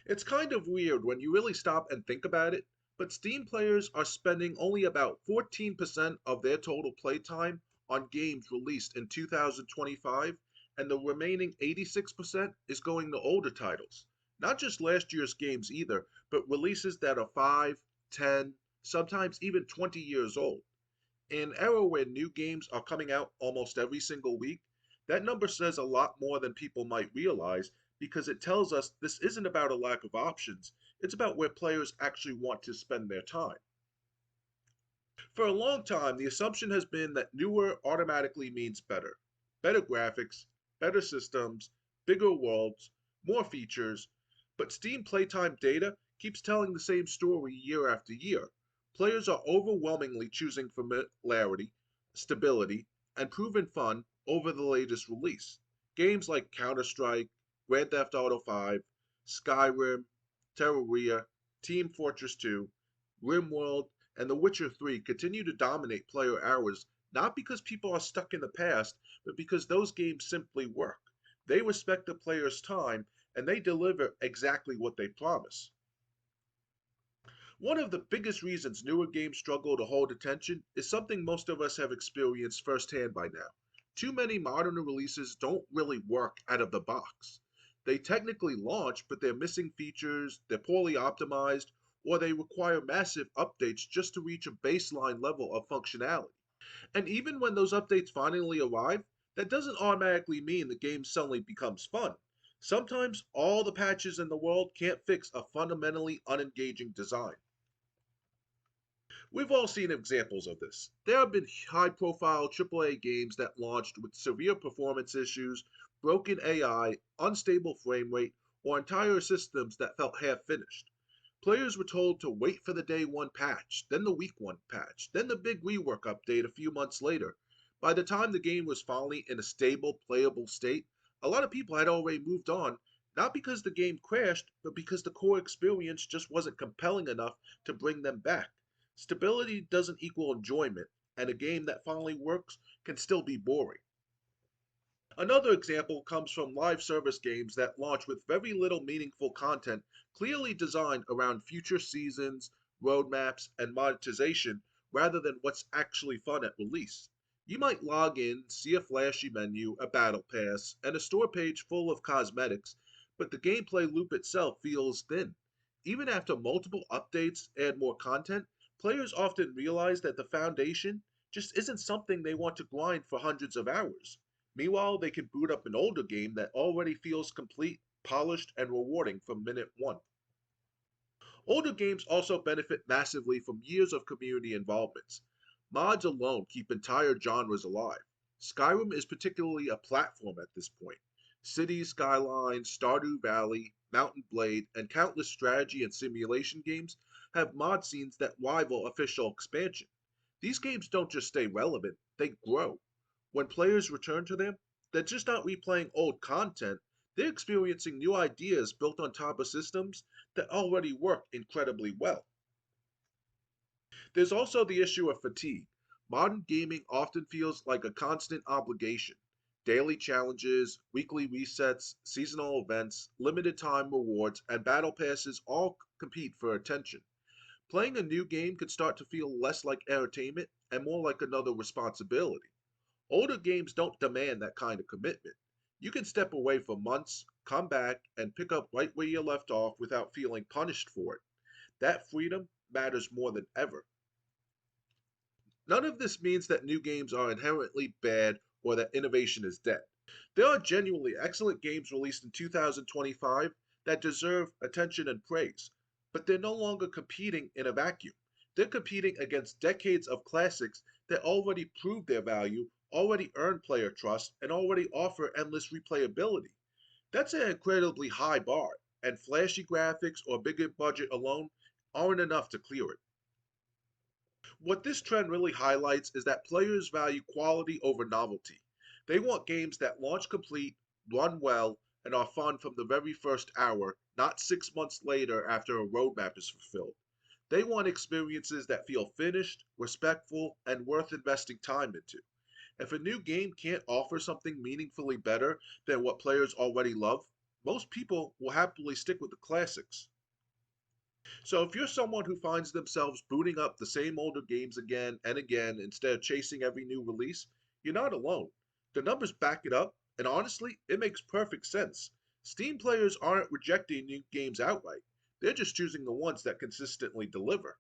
It's kind of weird when you really stop and think about it, but Steam players are spending only about 14% of their total playtime on games released in 2025, and the remaining 86% is going to older titles. Not just last year's games either, but releases that are 5, 10, sometimes even 20 years old. In an era where new games are coming out almost every single week, that number says a lot more than people might realize because it tells us this isn't about a lack of options, it's about where players actually want to spend their time. For a long time, the assumption has been that newer automatically means better. Better graphics, better systems, bigger worlds, more features, but Steam Playtime data keeps telling the same story year after year. Players are overwhelmingly choosing familiarity, stability, and proven fun over the latest release. Games like Counter Strike, Grand Theft Auto 5, Skyrim, Terraria, Team Fortress 2, RimWorld, and The Witcher 3 continue to dominate player hours not because people are stuck in the past, but because those games simply work. They respect the player's time and they deliver exactly what they promise. One of the biggest reasons newer games struggle to hold attention is something most of us have experienced firsthand by now. Too many modern releases don't really work out of the box. They technically launch, but they're missing features, they're poorly optimized, or they require massive updates just to reach a baseline level of functionality. And even when those updates finally arrive, that doesn't automatically mean the game suddenly becomes fun. Sometimes all the patches in the world can't fix a fundamentally unengaging design. We've all seen examples of this. There have been high profile AAA games that launched with severe performance issues, broken AI, unstable frame rate, or entire systems that felt half finished. Players were told to wait for the day one patch, then the week one patch, then the big rework update a few months later. By the time the game was finally in a stable, playable state, a lot of people had already moved on, not because the game crashed, but because the core experience just wasn't compelling enough to bring them back. Stability doesn't equal enjoyment, and a game that finally works can still be boring. Another example comes from live service games that launch with very little meaningful content clearly designed around future seasons, roadmaps, and monetization rather than what's actually fun at release. You might log in, see a flashy menu, a battle pass, and a store page full of cosmetics, but the gameplay loop itself feels thin. Even after multiple updates add more content, players often realize that the foundation just isn't something they want to grind for hundreds of hours. Meanwhile, they can boot up an older game that already feels complete, polished, and rewarding from minute one. Older games also benefit massively from years of community involvements. Mods alone keep entire genres alive. Skyrim is particularly a platform at this point. Cities Skylines, Stardew Valley, Mountain Blade, and countless strategy and simulation games have mod scenes that rival official expansion. These games don't just stay relevant, they grow. When players return to them, they're just not replaying old content, they're experiencing new ideas built on top of systems that already work incredibly well. There's also the issue of fatigue. Modern gaming often feels like a constant obligation. Daily challenges, weekly resets, seasonal events, limited time rewards, and battle passes all compete for attention. Playing a new game could start to feel less like entertainment and more like another responsibility. Older games don't demand that kind of commitment. You can step away for months, come back, and pick up right where you left off without feeling punished for it. That freedom matters more than ever. None of this means that new games are inherently bad or that innovation is dead. There are genuinely excellent games released in 2025 that deserve attention and praise, but they're no longer competing in a vacuum. They're competing against decades of classics that already proved their value, already earned player trust, and already offer endless replayability. That's an incredibly high bar, and flashy graphics or bigger budget alone aren't enough to clear it. What this trend really highlights is that players value quality over novelty. They want games that launch complete, run well, and are fun from the very first hour, not 6 months later after a roadmap is fulfilled. They want experiences that feel finished, respectful, and worth investing time into. If a new game can't offer something meaningfully better than what players already love, Most people will happily stick with the classics. So if you're someone who finds themselves booting up the same older games again and again instead of chasing every new release, you're not alone. The numbers back it up, and honestly, it makes perfect sense. Steam players aren't rejecting new games outright. They're just choosing the ones that consistently deliver.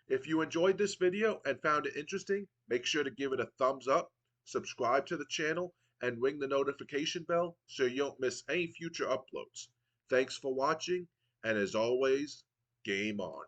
If you enjoyed this video and found it interesting, make sure to give it a thumbs up, subscribe to the channel, and ring the notification bell so you don't miss any future uploads. Thanks for watching, and as always, game on.